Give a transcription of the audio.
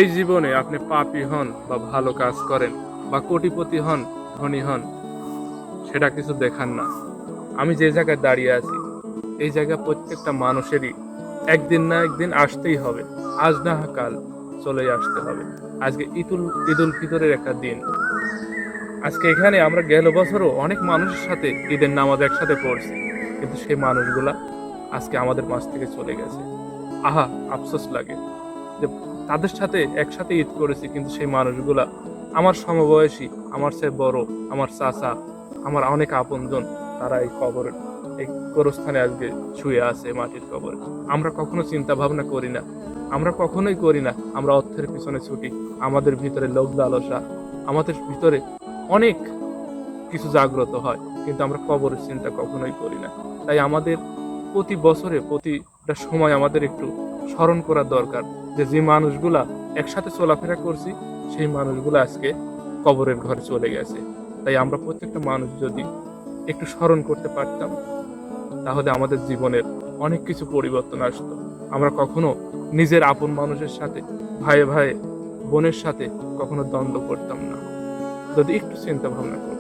এই জীবনে আপনি পাপী হন বা ভালো কাজ করেন বা কোটিপতি হন, ধনী হন, সেটা কিছু দেখার না। আমি যে জায়গায় দাঁড়িয়ে আছি, এই জায়গায় প্রত্যেকটা মানুষেরই একদিন না একদিন আসতেই হবে। আজ না হয় কাল চলেই আসতে হবে। আজকে ঈদুল ফিতরের একটা দিন। আজকে এখানে আমরা গেল বছরও অনেক মানুষের সাথে ঈদের নামাজ একসাথে পড়ছি, কিন্তু সেই মানুষগুলা আজকে আমাদের মাঝ থেকে চলে গেছে। আহা, আফসোস লাগে যে তাদের সাথে একসাথে ঈদ করেছি, কিন্তু সেই মানুষগুলা আমার সমবয়সী, আমার চেয়ে বড়, আমার চাচা, আমার অনেক আপনজন, তারা এই কবরস্থানে আজকে শুয়ে আছে মাটির কবরে। আমরা কখনো চিন্তা ভাবনা করি না, আমরা কখনোই করি না। আমরা অর্থের পিছনে ছুটি, আমাদের ভিতরে লোভ লালসা, আমাদের ভিতরে অনেক কিছু জাগ্রত হয়, কিন্তু আমরা কবরের চিন্তা কখনোই করি না। তাই আমাদের প্রতি বছরে প্রতিটা সময় আমাদের একটু স্মরণ করা দরকার যে মানুষগুলা একসাথে চলাফেরা করছি, সেই মানুষগুলো আজকে কবরের ঘরে চলে গেছে। তাই আমরা প্রত্যেকটা মানুষ যদি একটু স্মরণ করতে পারতাম, তাহলে আমাদের জীবনের অনেক কিছু পরিবর্তন আসতো। আমরা কখনো নিজের আপন মানুষের সাথে, ভাইয়ে ভাইয়ে, বোনের সাথে কখনো দ্বন্দ্ব করতাম না, যদি একটু চিন্তা ভাবনা করতাম।